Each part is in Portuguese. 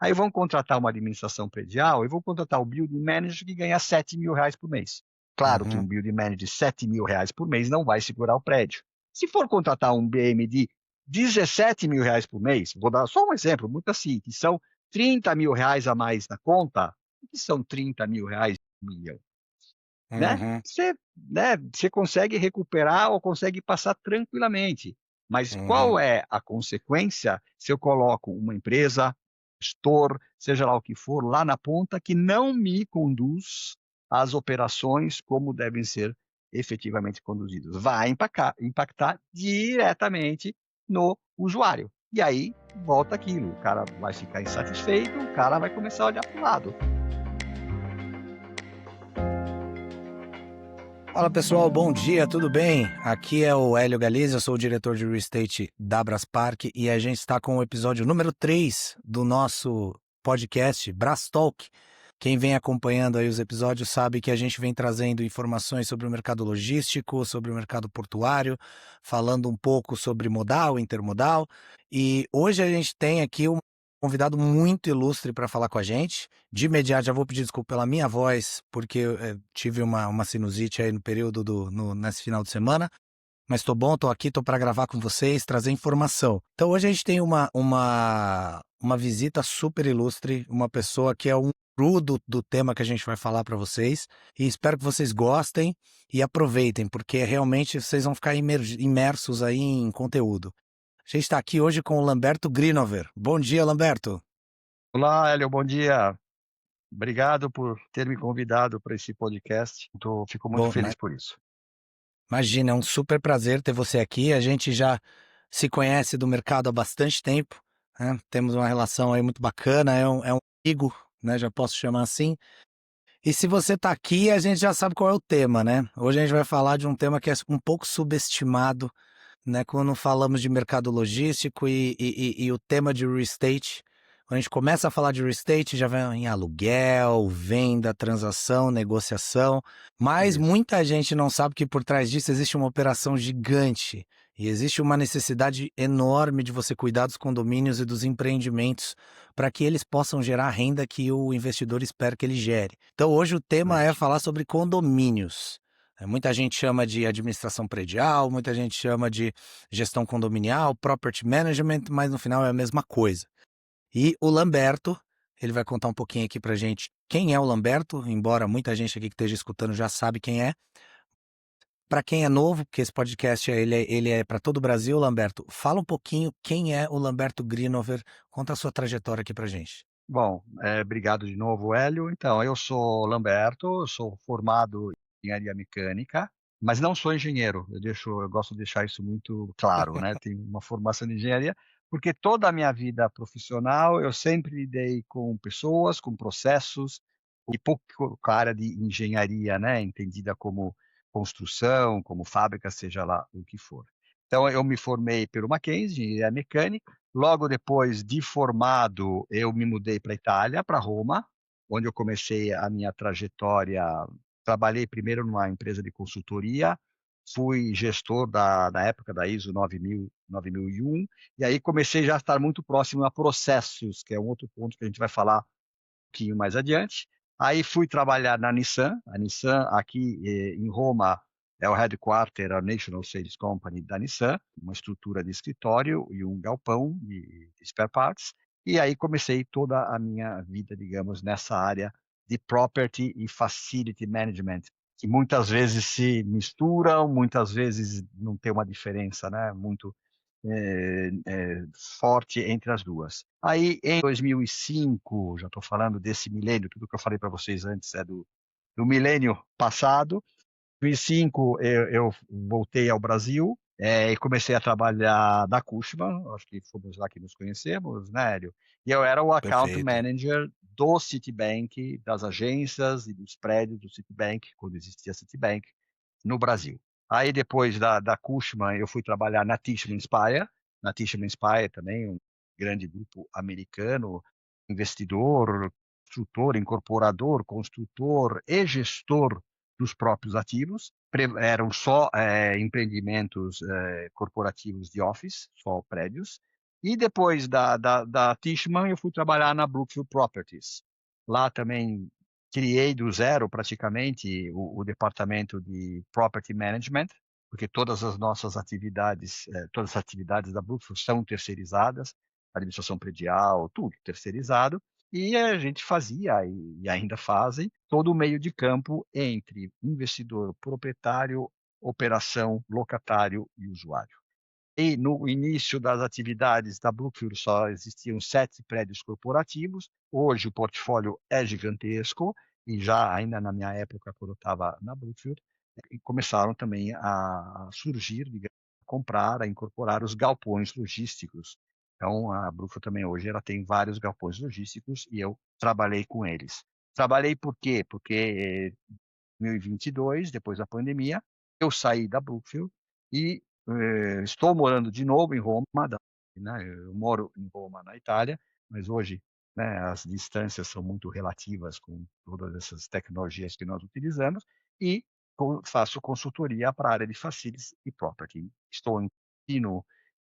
Aí vão contratar uma administração predial e vão contratar o building manager que ganha R$ 7.000 por mês. Claro que um Uhum, building manager de R$ 7.000 por mês não vai segurar o prédio. Se for contratar um BM de R$ 17.000 por mês, vou dar só um exemplo, muito assim, que são R$ 30.000 a mais na conta, o que são R$ 30.000 por milhão? Né? uhum, Você consegue recuperar ou consegue passar tranquilamente. Mas uhum, qual é a consequência se eu coloco uma empresa, gestor, seja lá o que for, lá na ponta, que não me conduz às operações como devem ser efetivamente conduzidas? Vai impactar diretamente no usuário. E aí volta aquilo, o cara vai ficar insatisfeito, o cara vai começar a olhar para o lado. Fala pessoal, bom dia, tudo bem? Aqui é o Hélio Galizia, eu sou o diretor de Real Estate da Braspark e a gente está com o episódio número 3 do nosso podcast Bras Talk. Quem vem acompanhando aí os episódios sabe que a gente vem trazendo informações sobre o mercado logístico, sobre o mercado portuário, falando um pouco sobre modal, intermodal. E hoje a gente tem aqui um convidado muito ilustre para falar com a gente. De imediato, já vou pedir desculpa pela minha voz, porque eu tive uma sinusite aí no período nesse final de semana. Mas tô bom, tô aqui, tô para gravar com vocês, trazer informação. Então hoje a gente tem uma visita super ilustre, uma pessoa que é um guru do tema que a gente vai falar para vocês. E espero que vocês gostem e aproveitem, porque realmente vocês vão ficar imersos aí em conteúdo. A gente está aqui hoje com o Lamberto Grinover. Bom dia, Lamberto. Olá, Hélio, bom dia. Obrigado por ter me convidado para esse podcast. Fico muito Bom, feliz por isso. imagina, é um super prazer ter você aqui. A gente já se conhece do mercado há bastante tempo, né? Temos uma relação aí muito bacana, é um amigo, né? Já posso chamar assim. E se você está aqui, a gente já sabe qual é o tema, né? Hoje a gente vai falar de um tema que é um pouco subestimado, né? Quando falamos de mercado logístico e o tema de real estate. Quando a gente começa a falar de real estate, já vai em aluguel, venda, transação, negociação. Mas Isso. muita gente não sabe que por trás disso existe uma operação gigante. E existe uma necessidade enorme de você cuidar dos condomínios e dos empreendimentos para que eles possam gerar a renda que o investidor espera que ele gere. Então hoje o tema é Excelente. falar sobre condomínios. Muita gente chama de administração predial, muita gente chama de gestão condominial, property management, mas no final é a mesma coisa. E o Lamberto, ele vai contar um pouquinho aqui pra gente quem é o Lamberto, embora muita gente aqui que esteja escutando já sabe quem é. Para quem é novo, porque esse podcast ele é para todo o Brasil, Lamberto, fala um pouquinho quem é o Lamberto Grinover, conta a sua trajetória aqui pra gente. Bom, obrigado de novo, Hélio. Então, eu sou Lamberto, eu sou formado em engenharia mecânica, mas não sou engenheiro. Eu gosto de deixar isso muito claro, né? Tenho uma formação de engenharia, porque toda a minha vida profissional eu sempre lidei com pessoas, com processos, e pouco com a área de engenharia, né? Entendida como construção, como fábrica, seja lá o que for. Então, eu me formei pelo Mackenzie, engenharia mecânica. Logo depois de formado, eu me mudei para a Itália, para Roma, onde eu comecei a minha trajetória. Trabalhei primeiro numa empresa de consultoria, fui gestor na época da ISO 9000, 9001, e aí comecei já a estar muito próximo a processos, que é um outro ponto que a gente vai falar pouquinho mais adiante. Aí fui trabalhar na Nissan. A Nissan aqui em Roma é o headquarter, a National Sales Company da Nissan, uma estrutura de escritório e um galpão de spare parts. E aí comecei toda a minha vida, digamos, nessa área de property e facility management, que muitas vezes se misturam, muitas vezes não tem uma diferença, né, muito forte entre as duas. Aí, em 2005, já estou falando desse milênio, tudo que eu falei para vocês antes é do milênio passado. Em 2005, eu voltei ao Brasil e comecei a trabalhar na Cushman, acho que fomos lá que nos conhecemos, né, Hélio? E eu era o account Perfeito. manager do Citibank, das agências e dos prédios do Citibank, quando existia Citibank, no Brasil. Aí depois da Cushman, eu fui trabalhar na Tishman Speyer. Na Tishman Speyer também, um grande grupo americano, investidor, construtor, incorporador, construtor e gestor dos próprios ativos. Eram só empreendimentos corporativos de office, só prédios. E depois da Tishman, eu fui trabalhar na Brookfield Properties. Lá também criei do zero, praticamente, o departamento de Property Management, porque todas as nossas atividades, todas as atividades da Brookfield são terceirizadas, administração predial, tudo terceirizado, e a gente fazia, e ainda fazem, todo o meio de campo entre investidor, proprietário, operação, locatário e usuário. E no início das atividades da Brookfield só existiam 7 prédios corporativos. Hoje o portfólio é gigantesco e já ainda na minha época, quando eu estava na Brookfield, começaram também a surgir, digamos, a comprar, a incorporar os galpões logísticos. Então a Brookfield também hoje ela tem vários galpões logísticos e eu trabalhei com eles. Trabalhei por quê? Porque 2022, depois da pandemia, eu saí da Brookfield e estou morando de novo em Roma, né, eu moro em Roma, na Itália, mas hoje, né, as distâncias são muito relativas com todas essas tecnologias que nós utilizamos e faço consultoria para a área de facilities e property. Estou em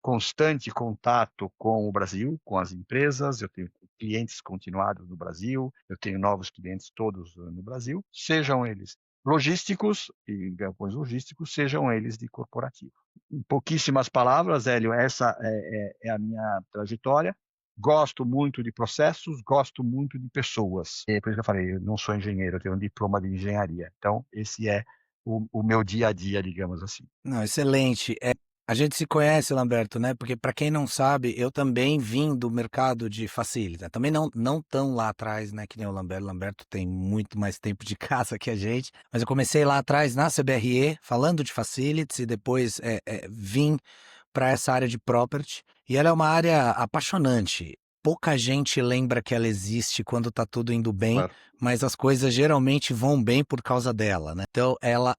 constante contato com o Brasil, com as empresas, eu tenho clientes continuados no Brasil, eu tenho novos clientes todos no Brasil, sejam eles logísticos e galpões logísticos, sejam eles de corporativo. Em pouquíssimas palavras, Hélio, essa é a minha trajetória. Gosto muito de processos, gosto muito de pessoas. É por isso que eu falei, eu não sou engenheiro, eu tenho um diploma de engenharia. Então, esse é o meu dia a dia, digamos assim. Não, excelente. A gente se conhece, Lamberto, né? Porque para quem não sabe, eu também vim do mercado de facilities, né? Também não tão lá atrás, né? Que nem o Lamberto. Lamberto tem muito mais tempo de casa que a gente. Mas eu comecei lá atrás na CBRE, falando de facilities, e depois vim para essa área de property. E ela é uma área apaixonante. Pouca gente lembra que ela existe quando tá tudo indo bem, Claro. mas as coisas geralmente vão bem por causa dela, né? Então ela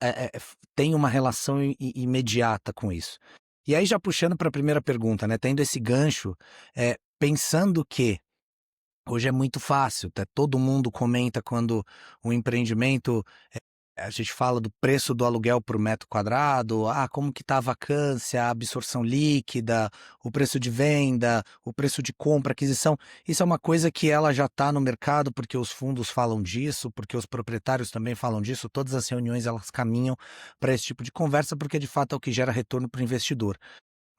tem uma relação imediata com isso. E aí já puxando para a primeira pergunta, né? Tendo esse gancho, pensando que hoje é muito fácil, tá? Todo mundo comenta quando o empreendimento, a gente fala do preço do aluguel por metro quadrado, como que tá a vacância, a absorção líquida, o preço de venda, o preço de compra, aquisição. Isso é uma coisa que ela já está no mercado porque os fundos falam disso, porque os proprietários também falam disso, todas as reuniões elas caminham para esse tipo de conversa porque de fato é o que gera retorno para o investidor.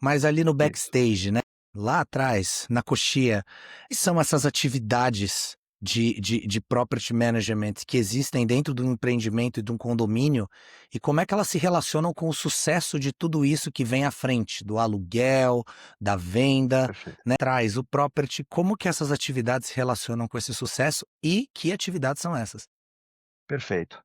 Mas ali no Isso. backstage, né? Lá atrás, na coxia, quais são essas atividades de property management que existem dentro de um empreendimento e de um condomínio e como é que elas se relacionam com o sucesso de tudo isso que vem à frente, do aluguel, da venda, Perfeito. né? Traz o property, como que essas atividades se relacionam com esse sucesso e que atividades são essas? Perfeito.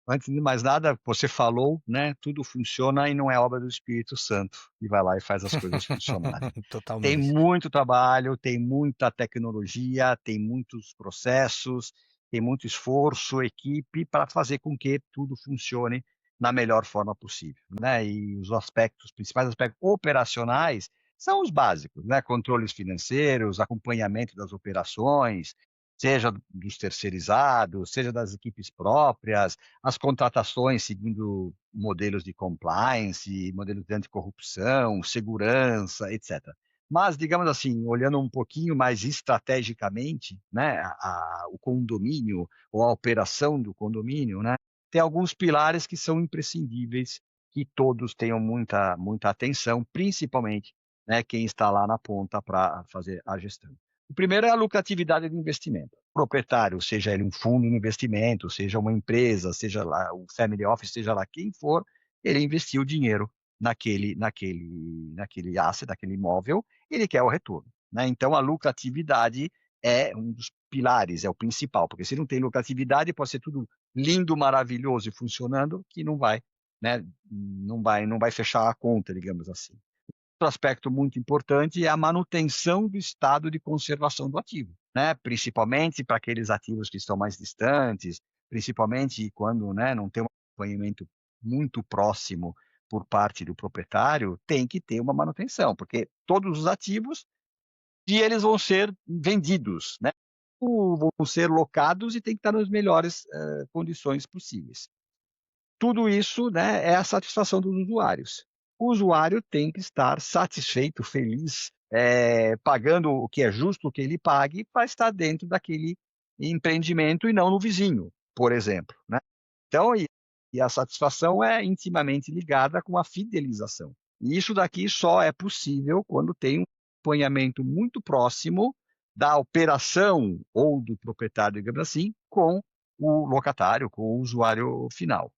Antes de mais nada, você falou, né, tudo funciona e não é obra do Espírito Santo, que vai lá e faz as coisas funcionarem. Tem Totalmente. muito trabalho, tem muita tecnologia, tem muitos processos, tem muito esforço, equipe para fazer com que tudo funcione na melhor forma possível, né? E os principais aspectos operacionais são os básicos, né? Controles financeiros, acompanhamento das operações, seja dos terceirizados, seja das equipes próprias, as contratações seguindo modelos de compliance, modelos de anticorrupção, segurança, etc. Mas, digamos assim, olhando um pouquinho mais estrategicamente, né, o condomínio ou a operação do condomínio, né, tem alguns pilares que são imprescindíveis que todos tenham muita atenção, principalmente, né, quem está lá na ponta para fazer a gestão. O primeiro é a lucratividade do investimento. O proprietário, seja ele um fundo de investimento, seja uma empresa, seja lá o family office, seja lá quem for, ele investiu dinheiro naquele asset, naquele imóvel, ele quer o retorno, né? Então a lucratividade é um dos pilares, é o principal, porque se não tem lucratividade, pode ser tudo lindo, maravilhoso e funcionando, que não vai, né? Não vai fechar a conta, digamos assim. Outro aspecto muito importante é a manutenção do estado de conservação do ativo, né? Principalmente para aqueles ativos que estão mais distantes, principalmente quando, né, não tem um acompanhamento muito próximo por parte do proprietário, tem que ter uma manutenção, porque todos os ativos e eles vão ser vendidos, né? Vão ser locados e tem que estar nas melhores condições possíveis. Tudo isso, né, é a satisfação dos usuários. O usuário tem que estar satisfeito, feliz, pagando o que é justo que ele pague para estar dentro daquele empreendimento e não no vizinho, por exemplo, né? Então, e a satisfação é intimamente ligada com a fidelização. E isso daqui só é possível quando tem um acompanhamento muito próximo da operação ou do proprietário, digamos assim, com o locatário, com o usuário final.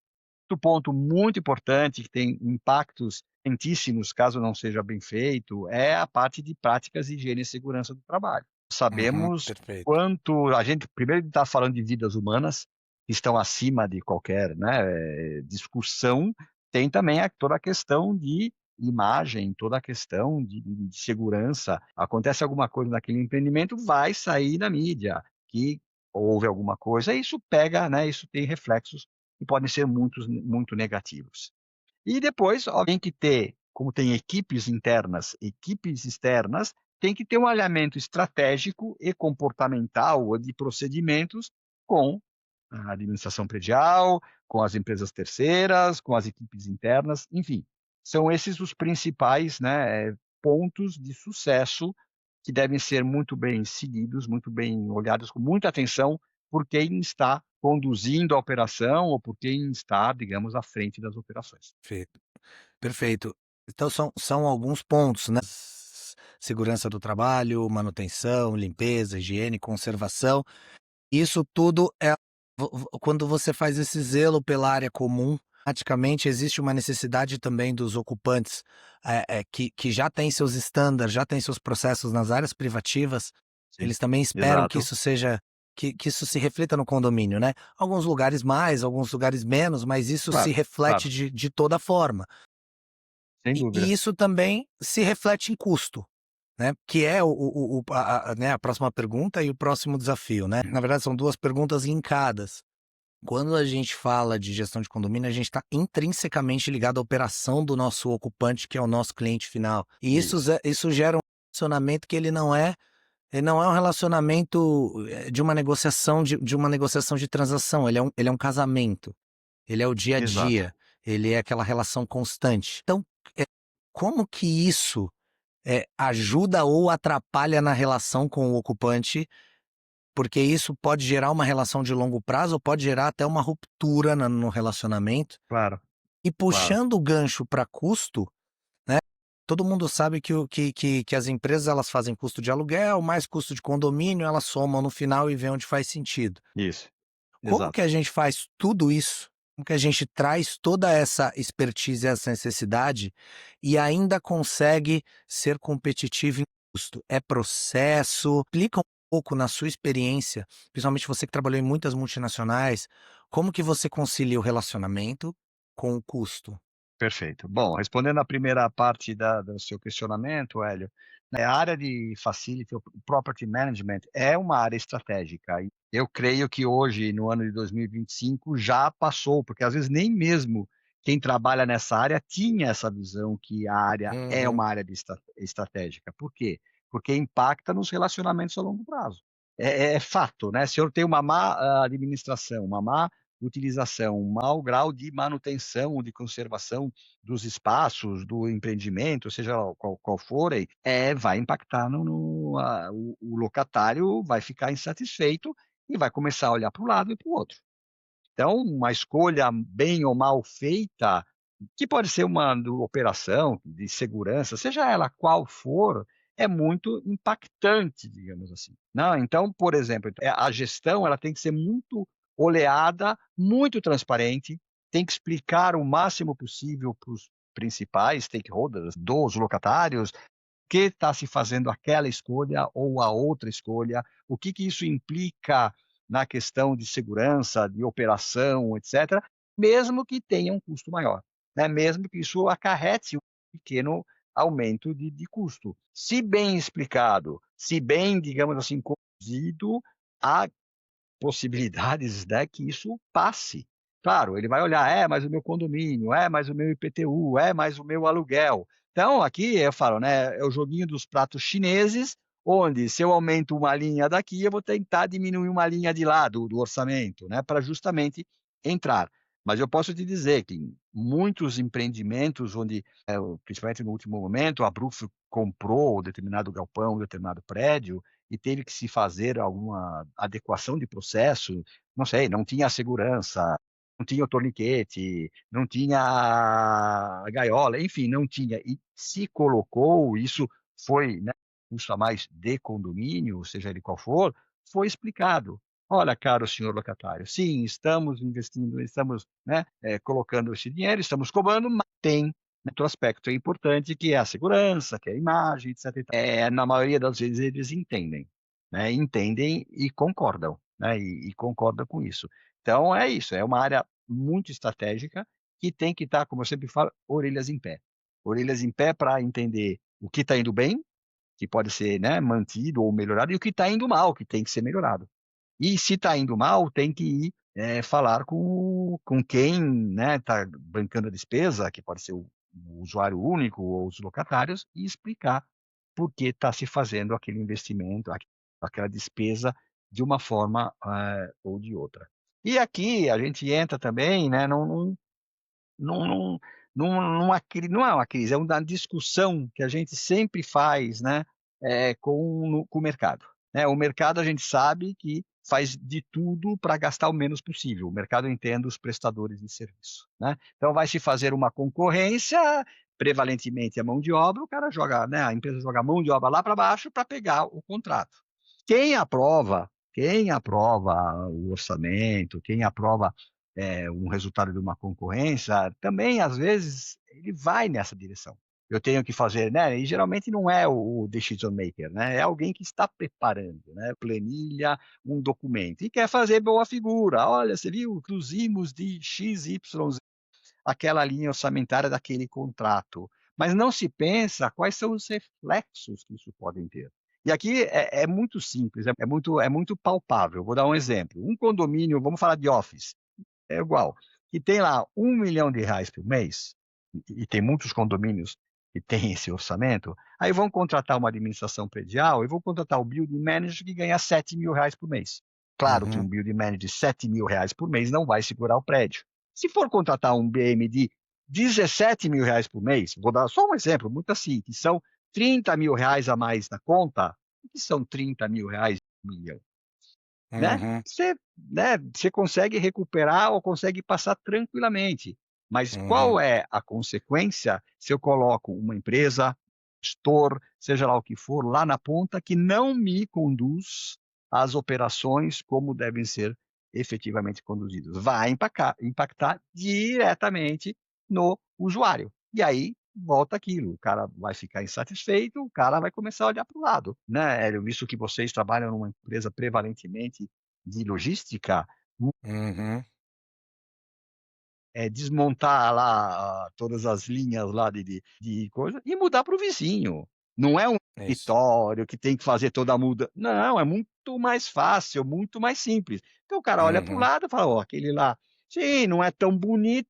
Outro ponto muito importante, que tem impactos lentíssimos, caso não seja bem feito, é a parte de práticas de higiene e segurança do trabalho. Uhum, Sabemos perfeito. quanto a gente, primeiro, está falando de vidas humanas, que estão acima de qualquer, né, discussão. Tem também toda a questão de imagem, toda a questão de segurança. Acontece alguma coisa naquele empreendimento, vai sair na mídia que houve alguma coisa, e isso pega, né, isso tem reflexos que podem ser muito negativos. E depois, alguém que ter, como tem equipes internas, equipes externas, tem que ter um alinhamento estratégico e comportamental ou de procedimentos com a administração predial, com as empresas terceiras, com as equipes internas, enfim. São esses os principais, né, pontos de sucesso que devem ser muito bem seguidos, muito bem olhados, com muita atenção, por quem está conduzindo a operação ou por quem está, digamos, à frente das operações. Perfeito, perfeito. Então são alguns pontos, né? Segurança do trabalho, manutenção, limpeza, higiene, conservação. Isso tudo é quando você faz esse zelo pela área comum, praticamente existe uma necessidade também dos ocupantes, que já têm seus estándares, já têm seus processos nas áreas privativas, Sim, eles também esperam que exato. isso seja que isso se reflita no condomínio, né. Alguns lugares mais, alguns lugares menos, mas isso se Claro, reflete claro, de toda forma. sem E dúvida. isso também se reflete em custo. Né, que é né, a próxima pergunta e o próximo desafio, né. Na verdade, são 2 perguntas linkadas. Quando a gente fala de gestão de condomínio, a gente está intrinsecamente ligado à operação do nosso ocupante, que é o nosso cliente final. E Isso, isso gera um relacionamento que ele não é um relacionamento, de uma negociação de transação, ele é um casamento, ele é o dia a exato. dia, ele é aquela relação constante. Então, eh, como que isso ajuda ou atrapalha na relação com o ocupante, porque isso pode gerar uma relação de longo prazo ou pode gerar até uma ruptura no relacionamento. Claro, E claro. puxando o gancho para custo, né, todo mundo sabe que as empresas elas fazem custo de aluguel, mais custo de condomínio, elas somam no final e vê onde faz sentido. Isso, Como que exato. a gente faz tudo isso? Como que a gente traz toda essa expertise, essa necessidade e ainda consegue ser competitivo em custo? É processo? Explica um pouco na sua experiência, principalmente você que trabalhou em muitas multinacionais, como que você concilia o relacionamento com o custo? Perfeito. Bom, respondendo à primeira parte do seu questionamento, Hélio, a área de facility, o property management, é uma área estratégica. E eu creio que hoje, no ano de 2025, já passou, porque às vezes nem mesmo quem trabalha nessa área tinha essa visão que a área é Uhum. uma área de estratégica. Por quê? Porque impacta nos relacionamentos a longo prazo. É fato, né? Se eu tenho uma má administração, uma má utilização, um mau grau de manutenção ou de conservação dos espaços, do empreendimento, seja qual forem, vai impactar o locatário vai ficar insatisfeito e vai começar a olhar para um lado e para o outro. Então, uma escolha bem ou mal feita, que pode ser uma operação de segurança, seja ela qual for, é muito impactante, digamos assim. Não, então, por exemplo, a gestão ela tem que ser muito oleada, muito transparente, tem que explicar o máximo possível para os principais stakeholders dos locatários, que está se fazendo aquela escolha ou a outra escolha, o que que isso implica na questão de segurança, de operação, etc., mesmo que tenha um custo maior, né? Mesmo que isso acarrete um pequeno aumento de custo. Se bem explicado, se bem, digamos assim, conduzido, há possibilidades, né, que isso passe. Claro, ele vai olhar: "É, mas o meu condomínio, é, mas o meu IPTU, é, mas o meu aluguel". Então, aqui eu falo, né, é o joguinho dos pratos chineses, onde se eu aumento uma linha daqui, eu vou tentar diminuir uma linha de lá do orçamento, né, para justamente entrar. Mas eu posso te dizer que em muitos empreendimentos onde, principalmente no último momento, a Brookfield comprou determinado galpão, determinado prédio, e teve que se fazer alguma adequação de processo, não sei, não tinha segurança, não tinha o torniquete, não tinha a gaiola, enfim, não tinha. E se colocou, isso foi, né, custo a mais de condomínio, seja ele qual for, foi explicado. Olha, caro senhor locatário, sim, estamos investindo, estamos, né, colocando esse dinheiro, estamos cobrando, mas tem outro aspecto importante que é a segurança, que é a imagem, etc. Na maioria das vezes eles entendem, né, entendem e concordam, né, e concordam com isso. Então é isso, é uma área muito estratégica que tem que estar, como eu sempre falo, orelhas em pé para entender o que está indo bem, que pode ser, né, mantido ou melhorado, e o que está indo mal, que tem que ser melhorado. E se está indo mal, tem que ir falar com quem está bancando a despesa, que pode ser o usuário único ou os locatários, e explicar por que está se fazendo aquele investimento, aquela despesa de uma forma ou de outra. E aqui a gente entra também, né, num, não é uma crise, é uma discussão que a gente sempre faz, né, com o mercado. Né? O mercado a gente sabe que faz de tudo para gastar o menos possível. O mercado entende os prestadores de serviço. Né? Então vai se fazer uma concorrência, prevalentemente a mão de obra, o cara joga, né, a empresa joga a mão de obra lá para baixo para pegar o contrato. Quem aprova o orçamento, quem aprova um resultado de uma concorrência, também, às vezes, ele vai nessa direção. Eu tenho que fazer, né? E geralmente não é o decision maker, né? É alguém que está preparando, né? Planilha, um documento e quer fazer boa figura. Olha, você viu, cruzimos de X, Y, aquela linha orçamentária daquele contrato. Mas não se pensa quais são os reflexos que isso podem ter. E aqui é muito simples, é muito palpável. Vou dar um exemplo. Um condomínio, vamos falar de office, é igual, que tem lá R$ 1 milhão por mês, e tem muitos condomínios que têm esse orçamento, aí vão contratar uma administração predial e vão contratar o building manager que ganha R$ 7.000 por mês. Claro que Uhum, um building manager de R$ 7.000 por mês não vai segurar o prédio. Se for contratar um BM de R$ 17.000 por mês, vou dar só um exemplo, muito assim, que são R$ 30.000 a mais na conta, o que são R$ 30.000 por milhão? Né? uhum, Você consegue recuperar ou consegue passar tranquilamente. Mas uhum, qual é a consequência se eu coloco uma empresa, gestor, seja lá o que for, lá na ponta, que não me conduz às operações como devem ser efetivamente conduzidas? Vai impactar diretamente no usuário. E aí volta aquilo, o cara vai ficar insatisfeito, o cara vai começar a olhar para o lado, né, Hélio? Visto que vocês trabalham numa empresa prevalentemente de logística, uhum. é desmontar lá todas as linhas lá de coisa e mudar para o vizinho. Não é um É isso. escritório que tem que fazer toda a muda. Não, é muito mais fácil, muito mais simples. Então o cara olha para o Uhum, lado e fala, ó, aquele lá, sim, não é tão bonito,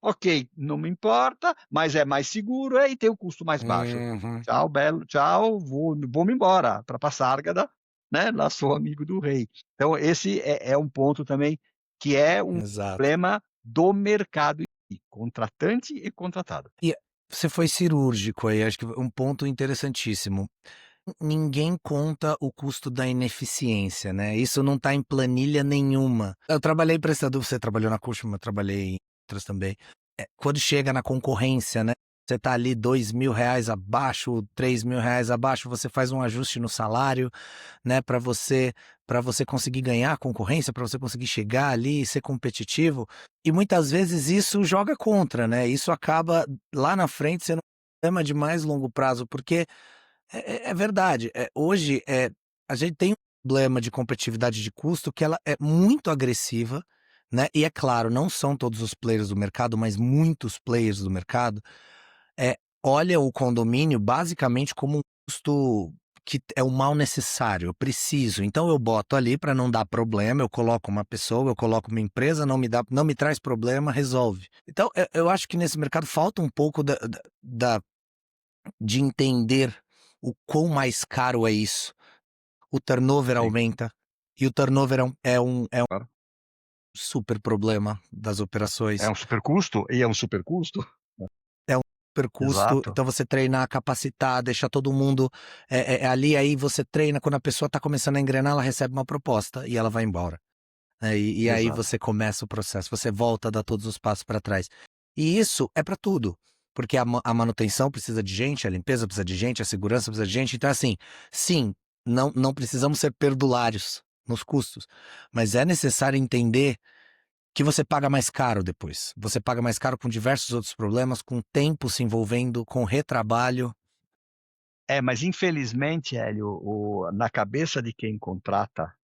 ok, não me importa, mas é mais seguro e tem o custo mais baixo. uhum. Tchau, belo, tchau, vou-me embora para Passárgada, né? Lá sou amigo do rei. Então esse é um ponto também que é um Exato. problema do mercado em si, contratante e contratado. E você foi cirúrgico aí, acho que um ponto interessantíssimo. Ninguém conta o custo da ineficiência, né, isso não está em planilha nenhuma. Eu trabalhei prestador, você trabalhou na Cushman, eu trabalhei em outras também. Quando chega na concorrência, né, você tá ali R$ 2.000 abaixo, R$ 3.000 abaixo, você faz um ajuste no salário, né, para você conseguir ganhar a concorrência, para você conseguir chegar ali e ser competitivo, e muitas vezes isso joga contra, né, isso acaba lá na frente sendo um problema de mais longo prazo, porque é verdade. Hoje, a gente tem um problema de competitividade de custo que ela é muito agressiva, né, e é claro, não são todos os players do mercado, mas muitos players do mercado, olha o condomínio basicamente como um custo que é um mal necessário, eu preciso, então eu boto ali para não dar problema, eu coloco uma pessoa, eu coloco uma empresa, não me traz problema, resolve. Então, eu acho que nesse mercado falta um pouco de entender o quão mais caro é isso. O turnover Sim, aumenta, e o turnover é um claro. super problema das É operações. um super custo e é um super custo. É um super custo, Exato, então você treinar, capacitar, deixar todo mundo, ali, aí você treina, quando a pessoa está começando a engrenar, ela recebe uma proposta e ela vai embora, né, e aí exato. você começa o processo, você volta a dar todos os passos para trás. E isso é para tudo, porque a manutenção precisa de gente, a limpeza precisa de gente, a segurança precisa de gente, então assim, sim, não precisamos ser perdulários nos custos, mas é necessário entender que você paga mais caro depois. Você paga mais caro com diversos outros problemas, com tempo se envolvendo, com retrabalho. É, mas infelizmente, Hélio, na cabeça de quem contrata,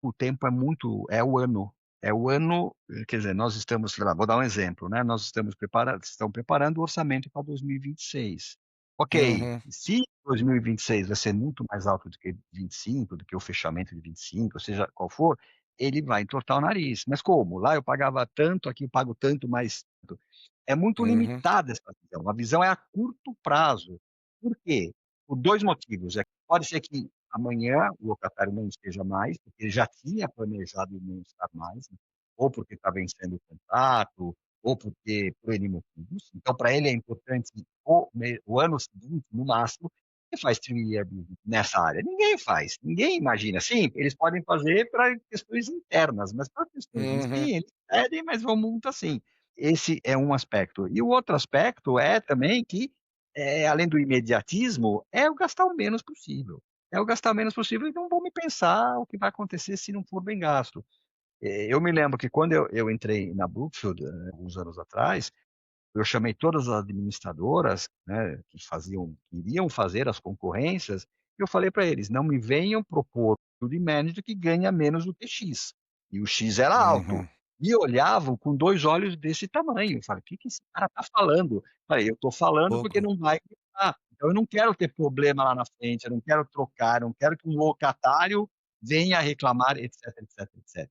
o tempo é o ano. É o ano, quer dizer, nós estamos, sei lá, vou dar um exemplo, né? Nós estamos preparando o orçamento para 2026. Ok, Uhum, se 2026 vai ser muito mais alto do que 25, do que o fechamento de 25, ou seja, qual for, ele vai entortar o nariz. Mas como? Lá eu pagava tanto, aqui eu pago tanto, mais tanto. É muito uhum, limitada essa visão. A visão é a curto prazo. Por quê? Por 2 motivos. Pode ser que amanhã o locatário não esteja mais, porque ele já tinha planejado não estar mais, né, ou porque está vencendo o contrato, ou porque por N motivos. Então, para ele é importante o ano seguinte, no máximo, que faz 3-year business nessa área. Ninguém faz, ninguém imagina. Sim, eles podem fazer para questões internas, mas para questões em uhum, si, eles pedem, mas vão muito assim. Esse é um aspecto. E o outro aspecto é também que, além do imediatismo, é o gastar o menos possível. É o gastar o menos possível e não vou me pensar o que vai acontecer se não for bem gasto. Eu me lembro que quando eu entrei na Brookfield, alguns anos atrás, eu chamei todas as administradoras, né, que iriam fazer as concorrências, e eu falei para eles: não me venham propor o de manager que ganha menos do que X. E o X era alto. uhum. E olhavam com dois olhos desse tamanho. Eu falei: o que, que esse cara está falando? Eu falei: eu estou falando porque Pouco. não vai ganhar. Então eu não quero ter problema lá na frente, eu não quero trocar, eu não quero que um locatário venha reclamar, etc, etc, etc.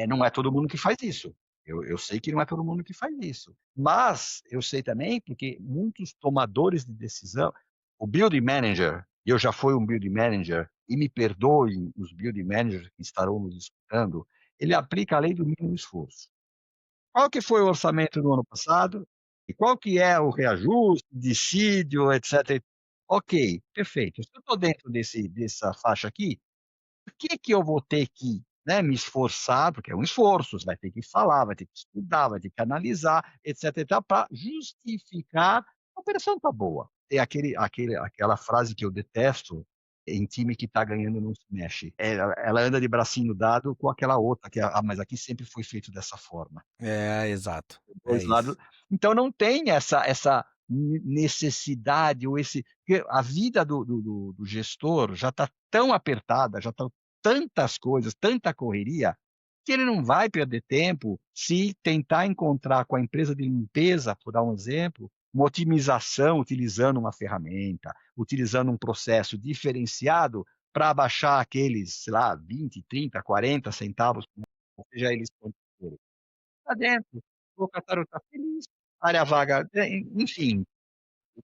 Não é todo mundo que faz isso. Eu sei que não é todo mundo que faz isso. Mas eu sei também porque muitos tomadores de decisão, o building manager, eu já fui um building manager, e me perdoem os building managers que estarão nos escutando, ele aplica a lei do mínimo esforço. Qual que foi o orçamento do ano passado? E qual que é o reajuste, dissídio, etc. Ok, perfeito. Se eu estou dentro dessa faixa aqui, por que que eu vou ter que, né, me esforçar, porque é um esforço, você vai ter que falar, vai ter que estudar, vai ter que analisar, etc, e tal, para justificar a operação tá boa. Tem aquela frase que eu detesto em time que está ganhando não se mexe. Ela anda de bracinho dado com aquela outra, que é, mas aqui sempre foi feito dessa forma. É, exato. É 2 lados. isso. Então não tem essa necessidade ou esse porque a vida do gestor já está tão apertada, já estão tantas coisas, tanta correria, que ele não vai perder tempo se tentar encontrar com a empresa de limpeza, por dar um exemplo, uma otimização utilizando uma ferramenta, utilizando um processo diferenciado para abaixar aqueles, sei lá, 20, 30, 40 centavos, seja eles quantos forem. Está dentro, o locatário está feliz, área vaga, enfim,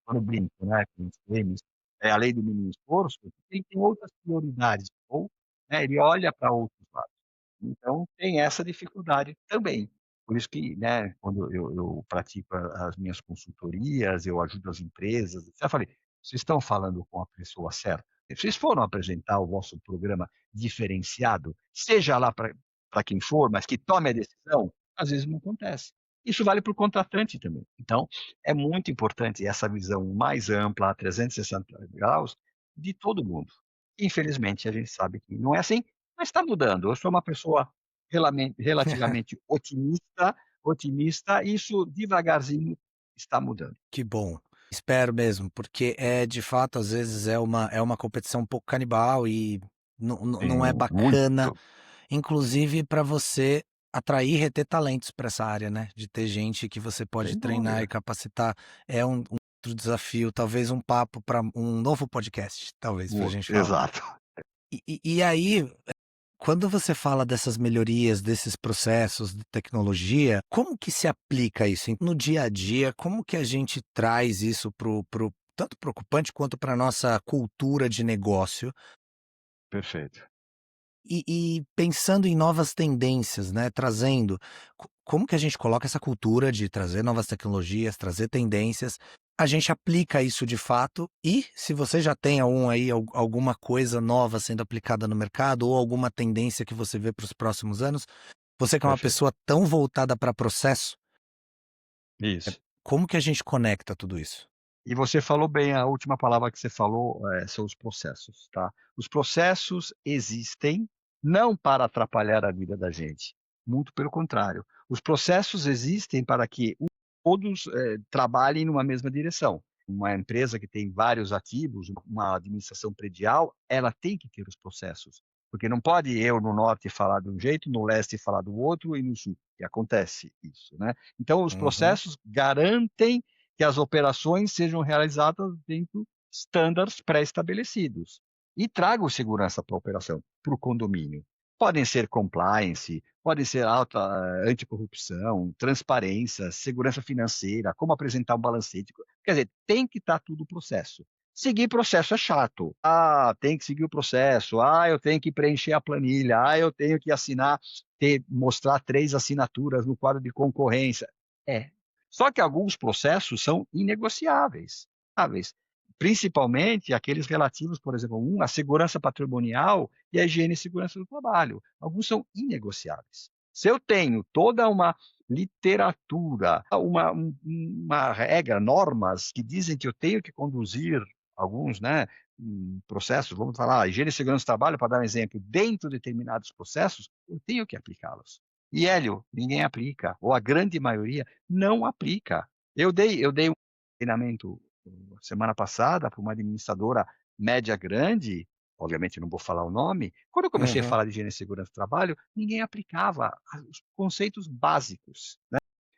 eu brinco, né, com os prêmios, é a lei do mínimo esforço, ele tem outras prioridades, ou, né, ele olha para outros lados. Então tem essa dificuldade também. Por isso que, né, quando eu pratico as minhas consultorias, eu ajudo as empresas, eu falei: "Vocês estão falando com a pessoa certa? Vocês foram apresentar o vosso programa diferenciado, seja lá para quem for, mas que tome a decisão?" Às vezes não acontece. Isso vale para o contratante também. Então, é muito importante essa visão mais ampla, a 360 graus, de todo mundo. Infelizmente, a gente sabe que não é assim, mas está mudando. Eu sou uma pessoa relativamente otimista, e isso devagarzinho está mudando. Que bom. Espero mesmo, porque de fato, às vezes é uma competição um pouco canibal e não é Sim, muito. bacana, inclusive para você atrair e reter talentos para essa área, né, de ter gente que você pode Sem treinar e dúvida. capacitar. É um outro desafio, talvez um papo para um novo podcast, talvez, para a gente falar. Exato. E aí, quando você fala dessas melhorias, desses processos de tecnologia, como que se aplica isso no dia a dia? Como que a gente traz isso pro tanto para o ocupante quanto para nossa cultura de negócio? Perfeito. E pensando em novas tendências, né, trazendo, como que a gente coloca essa cultura de trazer novas tecnologias, trazer tendências, a gente aplica isso de fato e se você já tem alguma coisa nova sendo aplicada no mercado ou alguma tendência que você vê para os próximos anos, você que é uma Perfeito. pessoa tão voltada para processo, Isso. como que a gente conecta tudo isso? E você falou bem, a última palavra que você falou, são os processos, tá. Os processos existem não para atrapalhar a vida da gente, muito pelo contrário. Os processos existem para que todos, trabalhem numa mesma direção. Uma empresa que tem vários ativos, uma administração predial, ela tem que ter os processos, porque não pode eu no norte falar de um jeito, no leste falar do outro e no sul, que acontece isso, né. Então os Uhum, processos garantem que as operações sejam realizadas dentro de estándares pré-estabelecidos e tragam segurança para a operação, para o condomínio. Podem ser compliance, podem ser anticorrupção, transparência, segurança financeira, como apresentar um balancete. Quer dizer, tem que estar tudo processo. Seguir processo é chato. Ah, tem que seguir o processo. Ah, eu tenho que preencher a planilha. Ah, eu tenho que assinar, mostrar 3 assinaturas no quadro de concorrência. É, só que alguns processos são inegociáveis, principalmente aqueles relativos, por exemplo, à segurança patrimonial e à higiene e segurança do trabalho. Alguns são inegociáveis. Se eu tenho toda uma literatura, uma regra, normas que dizem que eu tenho que conduzir alguns, né, processos, vamos falar, higiene e segurança do trabalho, para dar um exemplo, dentro de determinados processos, eu tenho que aplicá-los. E, Hélio, ninguém aplica, ou a grande maioria não aplica. Eu dei um treinamento semana passada para uma administradora média grande, obviamente não vou falar o nome. Quando eu comecei a uhum. falar de higiene e segurança do trabalho, ninguém aplicava os conceitos básicos.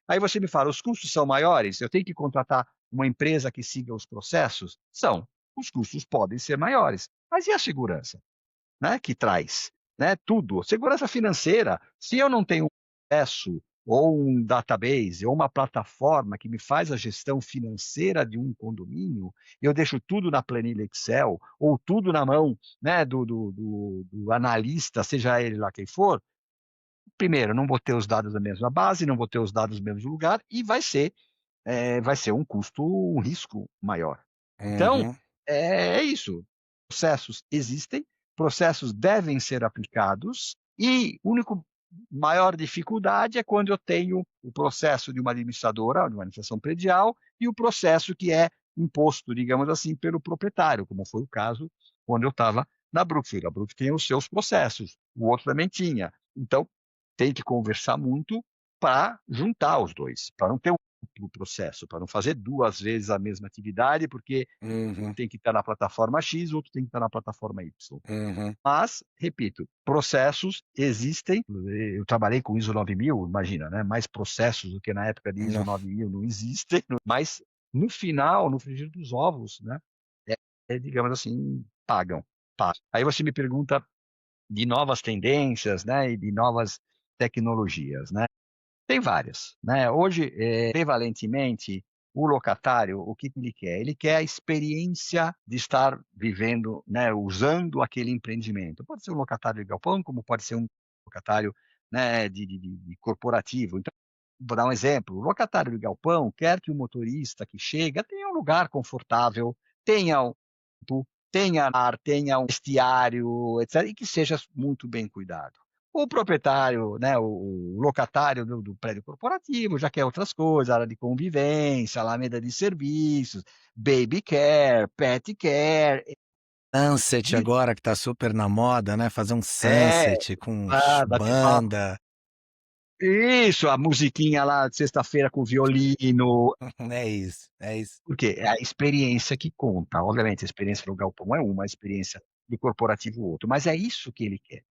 Aí você me fala, os custos são maiores? Eu tenho que contratar uma empresa que siga os processos? São. Os custos podem ser maiores. Mas e a segurança? Né, que traz, né, tudo. Segurança financeira, se eu não tenho um processo ou um database ou uma plataforma que me faz a gestão financeira de um condomínio, eu deixo tudo na planilha Excel ou tudo na mão, né, do analista, seja ele lá quem for, primeiro, não vou ter os dados da mesma base, não vou ter os dados do mesmo lugar e vai ser um custo, um risco maior. Então, Uhum. é isso. Processos existem, processos devem ser aplicados e a única maior dificuldade é quando eu tenho o processo de uma administradora, de uma administração predial, e o processo que é imposto, digamos assim, pelo proprietário, como foi o caso quando eu estava na Brookfield. A Brookfield tem os seus processos, o outro também tinha. Então, tem que conversar muito para juntar os dois, para não ter um duplo processo, para não fazer 2 vezes a mesma atividade, porque um Uhum, tem que estar na plataforma X, o outro tem que estar na plataforma Y. uhum. Mas, repito, processos existem. Eu trabalhei com ISO 9000, imagina, né? Mais processos do que na época de ISO Não. 9000 não existem, mas no final, no frigir dos ovos, né? Digamos assim, pagam. Aí você me pergunta de novas tendências, né? E de novas tecnologias, né? Tem várias, né. Hoje, prevalentemente, o locatário, o que que ele quer? Ele quer a experiência de estar vivendo, né, usando aquele empreendimento. Pode ser um locatário de galpão, como pode ser um locatário, né, de corporativo. Então, vou dar um exemplo, o locatário de galpão quer que o motorista que chega tenha um lugar confortável, tenha tenha ar, tenha um vestiário, etcétera, e que seja muito bem cuidado. O proprietário, né, o locatário do prédio corporativo já quer outras coisas, área de convivência, alameda de serviços, baby care, pet care, Sunset de agora que tá super na moda, né, fazer um é, sunset com bate-papo. banda. Isso, a musiquinha lá de sexta-feira com violino, É isso, é isso. porque é a experiência que conta. Obviamente, a experiência no galpão é uma, a experiência do corporativo outro, mas é isso que ele quer.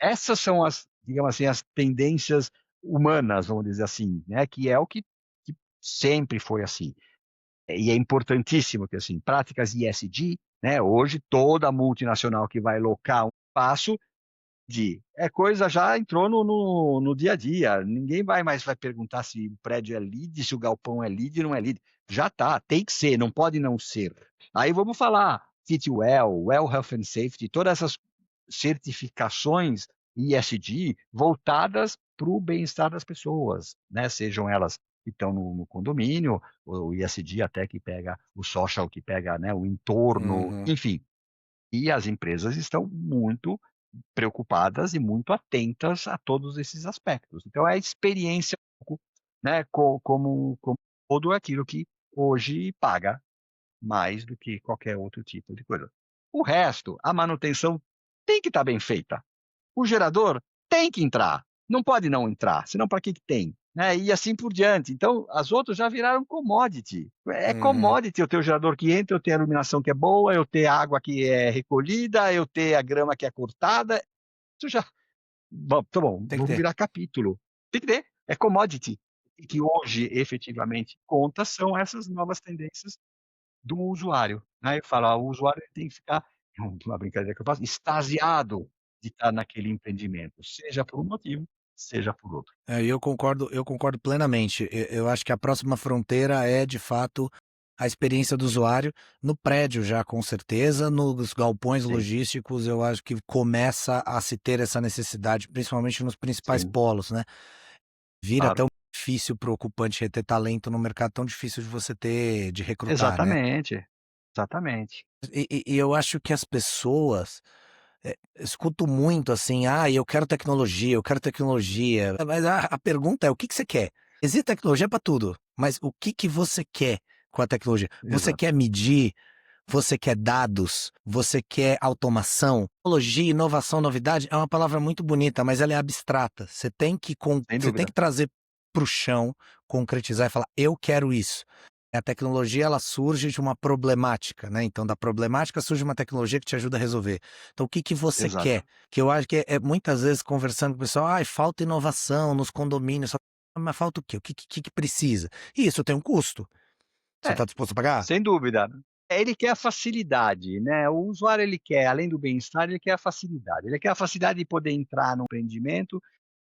Essas são as, digamos assim, as tendências humanas, vamos dizer assim, né, que é o que sempre foi assim. E é importantíssimo que, assim, práticas ESG, né, hoje toda multinacional que vai locar um espaço coisa já entrou no dia a dia, ninguém vai perguntar se o prédio é LEED, se o galpão é LEED, não é LEED, já tá, tem que ser, não pode não ser. Aí vamos falar Fitwel, Well Health and Safety, todas essas certificações ESG voltadas para o bem-estar das pessoas, né? Sejam elas que estão no condomínio, o ESG até que pega o social, que pega, né, o entorno, Uhum. enfim. E as empresas estão muito preocupadas e muito atentas a todos esses aspectos. Então, é a experiência, né, como todo aquilo que hoje paga mais do que qualquer outro tipo de coisa. O resto, a manutenção tem que estar bem feita. O gerador tem que entrar, não pode não entrar, senão para que que tem? Né? E assim por diante. Então, as outras já viraram commodity. É Uhum. commodity eu ter o gerador que entra, eu ter a iluminação que é boa, eu ter a água que é recolhida, eu ter a grama que é cortada. Isso já. Bom, tá bom, Tem que vamos ter. virar capítulo. Tem que ter, é commodity. E que hoje, efetivamente, conta são essas novas tendências do usuário. Né? Eu falo, o usuário tem que ficar, uma brincadeira que eu faço, extasiado de estar naquele empreendimento, seja por um motivo, seja por outro. Eu concordo plenamente. Eu acho que a próxima fronteira é, de fato, a experiência do usuário no prédio já, com certeza, nos galpões Sim, logísticos, eu acho que começa a se ter essa necessidade, principalmente nos principais sim, polos, né? Vira claro. tão difícil para o ocupante reter talento no mercado, tão difícil de você ter, de recrutar, né? Exatamente, exatamente. E eu acho que as pessoas escuto muito assim: "Ah, eu quero tecnologia, eu quero tecnologia", mas a pergunta é: o que que você quer? Existe tecnologia para tudo, mas o que que você quer com a tecnologia? Você Exato, quer medir? Você quer dados? Você quer automação? Tecnologia, inovação, novidade é uma palavra muito bonita, mas ela é abstrata. sem Você tem dúvida. que trazer para o chão, concretizar e falar: "Eu quero isso". A tecnologia ela surge de uma problemática, né, então da problemática surge uma tecnologia que te ajuda a resolver. Então o que que você quer? Exato. Que eu acho que é muitas vezes conversando com o pessoal: "Ai, falta inovação nos condomínios", mas falta o quê? O que que precisa? E isso tem um custo. Você É, está disposto a pagar? sem dúvida. Ele quer a facilidade, né, o usuário ele quer, além do bem-estar, ele quer a facilidade. Ele quer a facilidade de poder entrar no empreendimento,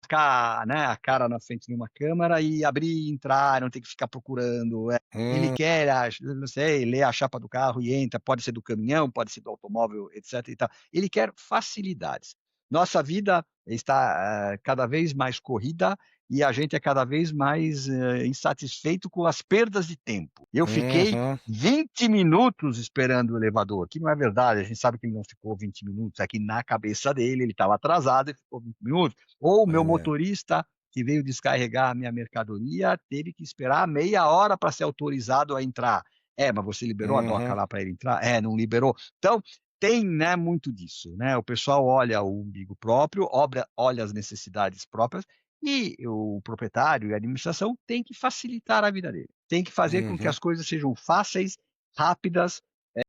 ficar, né, a cara na frente de uma câmera e abrir e entrar, não ter que ficar procurando. Ele Hum, quer, não sei, ler a chapa do carro e entra, pode ser do caminhão, pode ser do automóvel, etc e tal. Ele quer facilidades. Nossa vida está, cada vez mais corrida e a gente é cada vez mais, insatisfeito com as perdas de tempo. Eu fiquei uhum, 20 minutos esperando o elevador, que não é verdade, a gente sabe que ele não ficou 20 minutos, é que na cabeça dele ele estava atrasado e ficou 20 minutos. Ou o meu é, motorista que veio descarregar a minha mercadoria teve que esperar meia hora para ser autorizado a entrar. É, mas você liberou a doca uhum, lá para ele entrar? É, não liberou. Então, tem, né, muito disso, né? O pessoal olha o umbigo próprio, olha as necessidades próprias e o proprietário e a administração tem que facilitar a vida dele. Tem que fazer com que uhum, as coisas sejam fáceis, rápidas,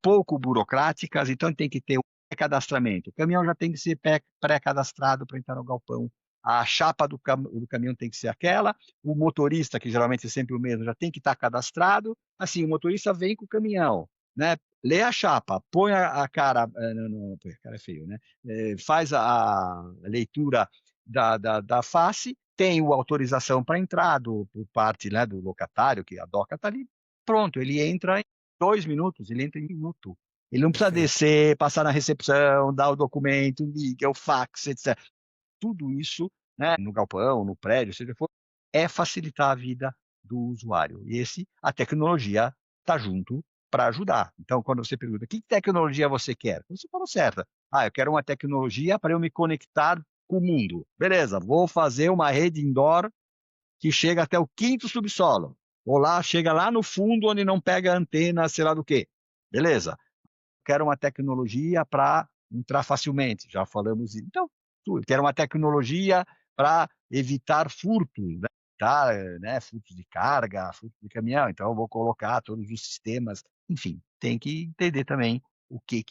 pouco burocráticas, então tem que ter um pré-cadastramento. O caminhão já tem que ser pré-cadastrado para entrar no galpão, a chapa do caminhão tem que ser aquela, o motorista, que geralmente é sempre o mesmo, já tem que estar cadastrado. Assim, o motorista vem com o caminhão, né? Lê a chapa, põe a cara, não, a cara é feio, né? Faz a leitura da face, tem a autorização para entrar por parte, né, do locatário, que a DOCA está ali, pronto, ele entra em 2 minutos, ele entra em 1 minuto. Ele não precisa perfeito. descer, passar na recepção, dar o documento, liga, o fax, etc. Tudo isso, né, no galpão, no prédio, seja for, é facilitar a vida do usuário. E a tecnologia está junto para ajudar. Então, quando você pergunta, que tecnologia você quer? Você falou certa. Ah, eu quero uma tecnologia para eu me conectar com o mundo. Beleza, vou fazer uma rede indoor que chega até o quinto subsolo. Ou lá, chega lá no fundo onde não pega antena, sei lá do quê. Beleza. Quero uma tecnologia para entrar facilmente, já falamos isso. Então, quero uma tecnologia para evitar furtos, né? Tá, né, furtos de carga, furtos de caminhão, então eu vou colocar todos os sistemas, enfim, tem que entender também o que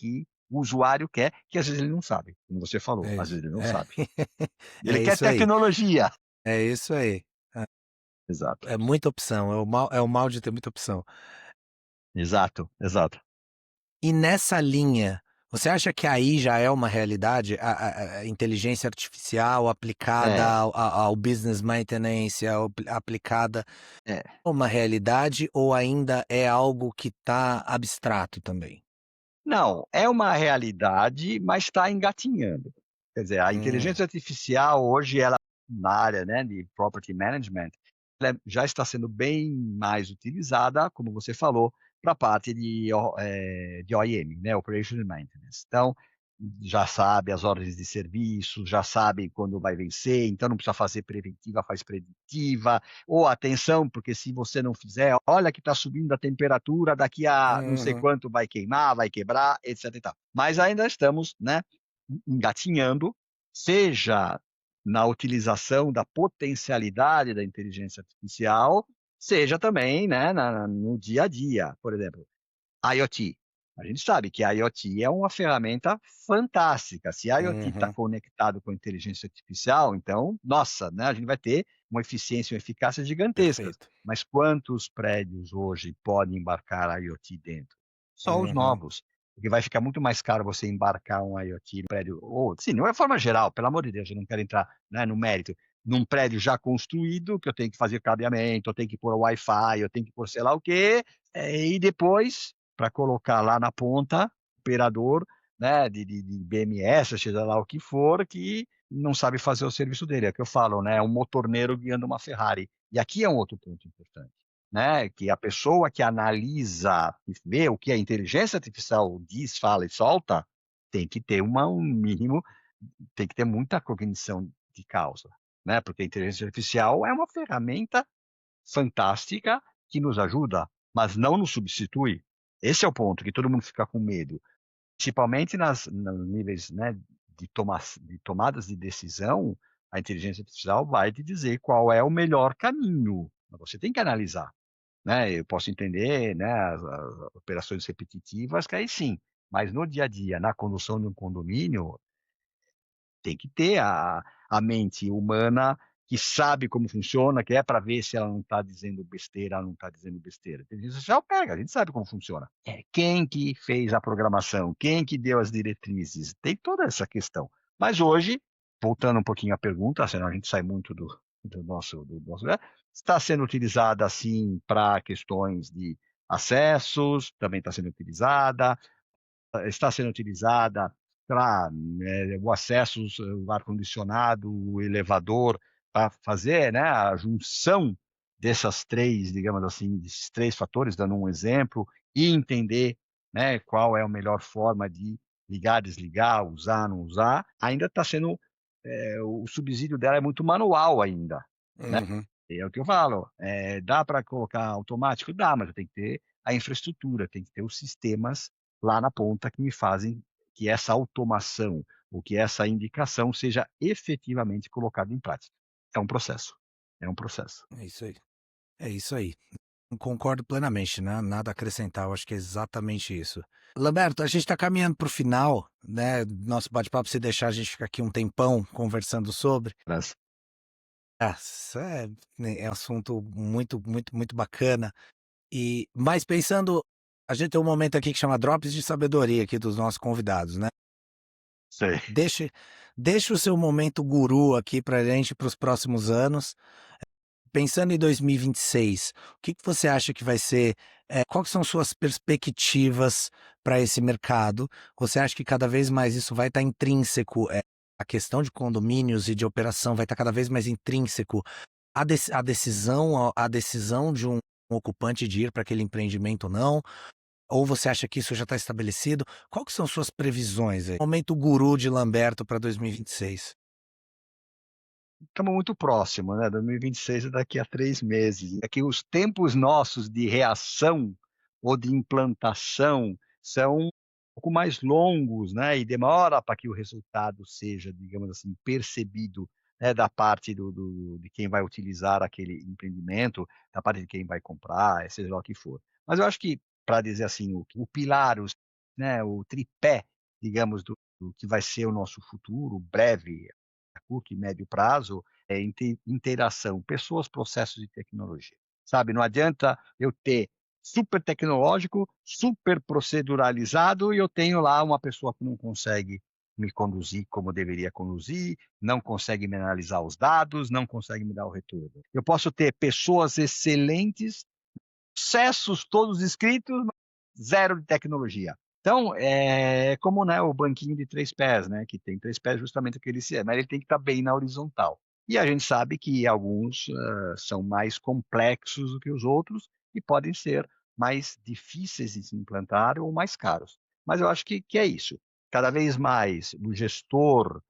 o usuário quer, que às vezes ele não sabe, como você falou, É às isso. vezes ele não É. sabe. Ele É quer isso aí. tecnologia. É isso aí. Exato, É muita opção, é o mal de ter muita opção. exato, exato. E nessa linha, você acha que aí já é uma realidade a inteligência artificial aplicada É, ao business maintenance, aplicada é. é uma realidade ou ainda é algo que está abstrato também? Não, é uma realidade, mas está engatinhando. Quer dizer, a Hum, inteligência artificial hoje, ela na área, né, de property management, ela já está sendo bem mais utilizada, como você falou, para a parte de OIM, né, Operation and Maintenance. Então, já sabe as ordens de serviço, já sabe quando vai vencer, então não precisa fazer preventiva, faz preditiva, ou atenção, porque se você não fizer, olha que está subindo a temperatura, daqui a não sei uhum, quanto vai queimar, vai quebrar, etc. E tal. Mas ainda estamos, né, engatinhando, seja na utilização da potencialidade da inteligência artificial, seja também, né, no dia a dia. Por exemplo, IoT. A gente sabe que a IoT é uma ferramenta fantástica. Se a IoT está uhum, conectado com a inteligência artificial, então, nossa, né, a gente vai ter uma eficiência e uma eficácia gigantescas. perfeito. Mas quantos prédios hoje podem embarcar a IoT dentro? Só os Uhum, novos. Porque vai ficar muito mais caro você embarcar um IoT no prédio, ou, sim, não é forma geral, pelo amor de Deus, eu não quero entrar, né, no mérito. Num prédio já construído, que eu tenho que fazer cabeamento, eu tenho que pôr Wi-Fi, eu tenho que pôr sei lá o quê, e depois para colocar lá na ponta, operador, né, de BMS, seja lá o que for, que não sabe fazer o serviço dele. É o que eu falo, né? É um motorneiro guiando uma Ferrari. E aqui é um outro ponto importante, né? Que a pessoa que analisa e vê o que a inteligência artificial diz, fala e solta, tem que ter um mínimo, tem que ter muita cognição de causa, né? Porque a inteligência artificial é uma ferramenta fantástica que nos ajuda, mas não nos substitui. Esse é o ponto que todo mundo fica com medo, principalmente nos níveis, né, de tomadas de decisão. A inteligência artificial vai te dizer qual é o melhor caminho. Mas você tem que analisar, né? Eu posso entender, né, as operações repetitivas, que aí sim. Mas no dia a dia, na condução de um condomínio, tem que ter a mente humana que sabe como funciona, que é para ver se ela não está dizendo besteira, ela não está dizendo besteira. A inteligência artificial pega, a gente sabe como funciona. É quem que fez a programação, quem que deu as diretrizes, tem toda essa questão. Mas hoje, voltando um pouquinho à pergunta, senão a gente sai muito do nosso, né? Está sendo utilizada assim para questões de acessos, também está sendo utilizada, está sendo utilizada para o acesso, o ar-condicionado, o elevador, para fazer, né, a junção dessas três, digamos assim, desses três fatores, dando um exemplo, e entender, né, qual é a melhor forma de ligar, desligar, usar, não usar, ainda está sendo, o subsídio dela é muito manual ainda, né? uhum. É o que eu falo, dá para colocar automático? Dá, mas tem que ter a infraestrutura, tem que ter os sistemas lá na ponta que me fazem que essa automação, ou que essa indicação seja efetivamente colocada em prática. É um processo, é um processo. É isso aí. É isso aí. Concordo plenamente, né? Nada a acrescentar, eu acho que é exatamente isso. Lamberto, a gente está caminhando para o final, né? Nosso bate-papo, se deixar, a gente fica aqui um tempão conversando sobre. Mas, Isso é, né, é um assunto muito, muito, muito bacana. Mas pensando, a gente tem um momento aqui que chama Drops de Sabedoria aqui dos nossos convidados, né? sei. Deixe, deixe o seu momento guru aqui para gente para os próximos anos. Pensando em 2026, o que que você acha que vai ser, quais são suas perspectivas para esse mercado? Você acha que cada vez mais isso vai estar intrínseco, a questão de condomínios e de operação vai estar cada vez mais intrínseco a decisão de um ocupante de ir para aquele empreendimento ou não? Ou você acha que isso já está estabelecido? Qual que são suas previsões aí? Momento guru de Lamberto para 2026. Estamos muito próximos, né? 2026 é daqui a 3 meses. É que os tempos nossos de reação ou de implantação são um pouco mais longos, né? E demora para que o resultado seja, digamos assim, percebido, né? Da parte de quem vai utilizar aquele empreendimento, da parte de quem vai comprar, seja lá o que for. Mas eu acho que, para dizer assim, o pilar, né? O tripé, digamos, do que vai ser o nosso futuro breve, a curto e médio prazo, é interação, pessoas, processos e tecnologia. Sabe, não adianta eu ter super tecnológico, super proceduralizado e eu tenho lá uma pessoa que não consegue me conduzir como deveria conduzir, não consegue me analisar os dados, não consegue me dar o retorno. Eu posso ter pessoas excelentes, processos todos escritos, mas zero de tecnologia. Então, é como, né, o banquinho de 3 pés, né, que tem 3 pés justamente porque mas ele tem que estar bem na horizontal. E a gente sabe que alguns, são mais complexos do que os outros e podem ser mais difíceis de se implantar ou mais caros. Mas eu acho que é isso. Cada vez mais o gestor,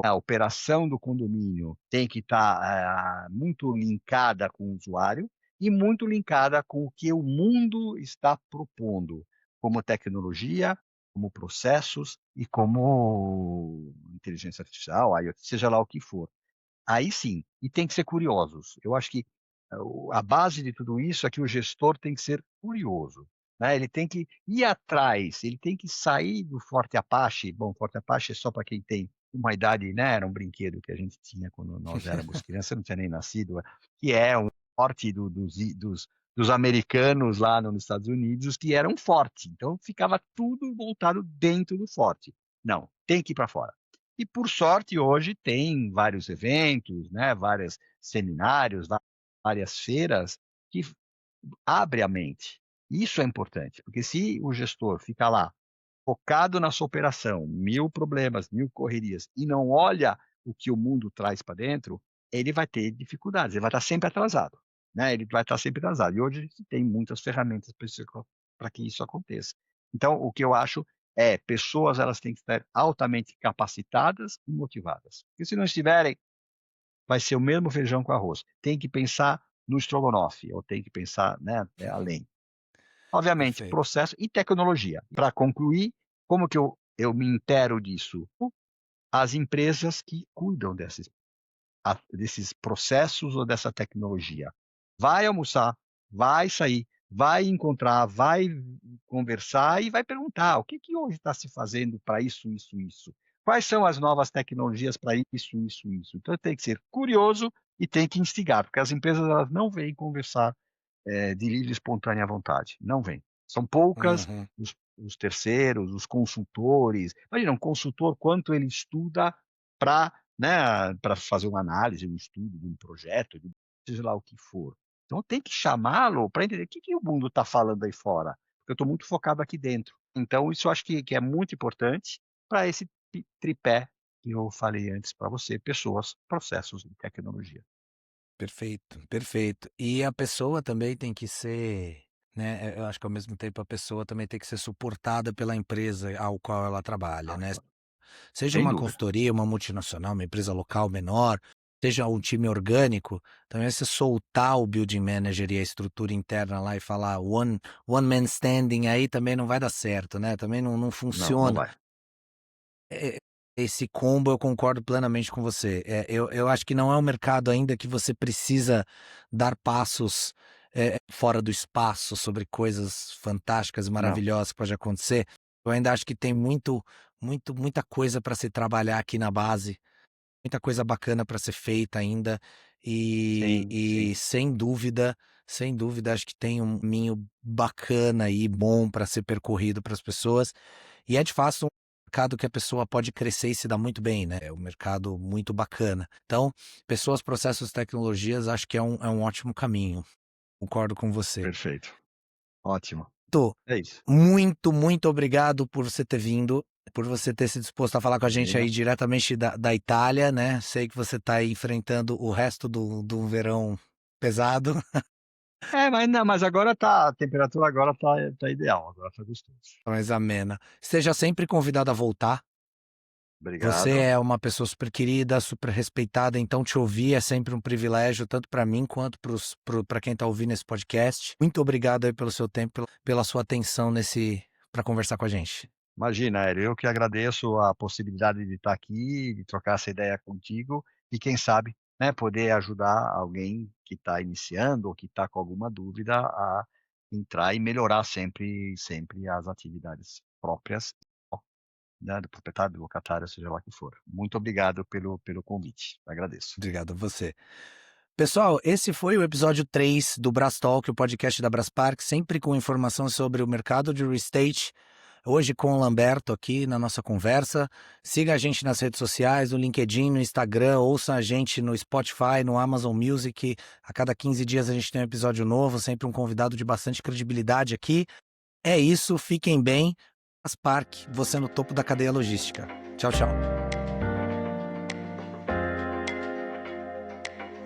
a operação do condomínio tem que estar, muito linkada com o usuário e muito linkada com o que o mundo está propondo como tecnologia, como processos e como inteligência artificial, IoT, seja lá o que for. Aí sim, e tem que ser curiosos. Eu acho que a base de tudo isso é que o gestor tem que ser curioso, né? Ele tem que ir atrás, ele tem que sair do Forte Apache. Bom, Forte Apache é só para quem tem uma idade, né? Era um brinquedo que a gente tinha quando nós éramos crianças, eu não tinha nem nascido, que é um forte dos americanos lá nos Estados Unidos, que era um forte. Então ficava tudo voltado dentro do forte. Não, tem que ir para fora. E por sorte hoje tem vários eventos, né, vários seminários, várias feiras que abre a mente. Isso é importante, porque se o gestor fica lá focado na sua operação, 1000 problemas, 1000 correrias, e não olha o que o mundo traz para dentro, ele vai ter dificuldades, ele vai estar sempre atrasado, né? Ele vai estar sempre atrasado. E hoje a gente tem muitas ferramentas para que isso aconteça. Então, o que eu acho é, pessoas elas têm que estar altamente capacitadas e motivadas. Porque se não estiverem, vai ser o mesmo feijão com arroz. Tem que pensar no estrogonofe, ou tem que pensar, né, além. Obviamente, Perfeito. processo e tecnologia. Para concluir, como que eu me intero disso? As empresas que cuidam desses processos ou dessa tecnologia. Vai almoçar, vai sair, vai encontrar, vai conversar e vai perguntar o que, que hoje está se fazendo para isso, isso, isso. Quais são as novas tecnologias para isso, isso, isso. Então tem que ser curioso e tem que instigar, porque as empresas elas não vêm conversar de livre e espontânea vontade. Não vem. São poucas Uhum. os terceiros, os consultores. Imagina, um consultor, quanto ele estuda para, né, para fazer uma análise, um estudo de um projeto, seja lá o que for. Então tem que chamá-lo para entender o que, que o mundo está falando aí fora, porque eu estou muito focado aqui dentro. Então isso eu acho que é muito importante para esse tripé que eu falei antes para você, pessoas, processos e tecnologia. Perfeito, perfeito. E a pessoa também tem que ser, né, eu acho que ao mesmo tempo a pessoa também tem que ser suportada pela empresa ao qual ela trabalha, Ah, né? claro. Seja Sem uma dúvida. consultoria, uma multinacional, uma empresa local menor, seja um time orgânico, também você soltar o building manager e a estrutura interna lá e falar one man standing aí também não vai dar certo, né? Também não Não, não funciona. vai. É, esse combo eu concordo plenamente com você. Eu acho que não é um mercado ainda que você precisa dar passos fora do espaço sobre coisas fantásticas e Não. maravilhosas que pode acontecer. Eu ainda acho que tem muita coisa para se trabalhar aqui na base, muita coisa bacana para ser feita ainda. E, Sim, e sim. sem dúvida, acho que tem um caminho bacana e bom para ser percorrido para as pessoas. E é de fato um mercado que a pessoa pode crescer e se dar muito bem, né? É um mercado muito bacana. Então, pessoas, processos, tecnologias, acho que é um ótimo caminho. Concordo com você. Perfeito. Ótimo. Tô É isso. muito obrigado por você ter vindo, por você ter se disposto a falar com a gente Imagina. aí diretamente da Itália, né? Sei que você está aí enfrentando o resto do verão pesado, É, mas não, mas agora tá, a temperatura agora tá ideal, agora tá gostoso. mas amena. Esteja sempre convidado a voltar. Você Obrigado. é uma pessoa super querida, super respeitada, então te ouvir é sempre um privilégio, tanto para mim quanto para quem está ouvindo esse podcast. Muito obrigado aí pelo seu tempo, pela sua atenção nesse para conversar com a gente. Imagina, Hélio, eu que agradeço a possibilidade de estar aqui, de trocar essa ideia contigo e quem sabe, né, poder ajudar alguém que está iniciando ou que está com alguma dúvida a entrar e melhorar sempre as atividades próprias, né, do proprietário, do locatário, seja lá o que for. Muito obrigado pelo convite. Agradeço. Obrigado a você. Pessoal, esse foi o episódio 3 do Brás Talk, o podcast da Braspark, sempre com informação sobre o mercado de real estate. Hoje com o Lamberto aqui na nossa conversa. Siga a gente nas redes sociais, no LinkedIn, no Instagram, ouça a gente no Spotify, no Amazon Music. A cada 15 dias a gente tem um episódio novo, sempre um convidado de bastante credibilidade aqui. É isso, fiquem bem. Braspark, você no topo da cadeia logística. Tchau, tchau.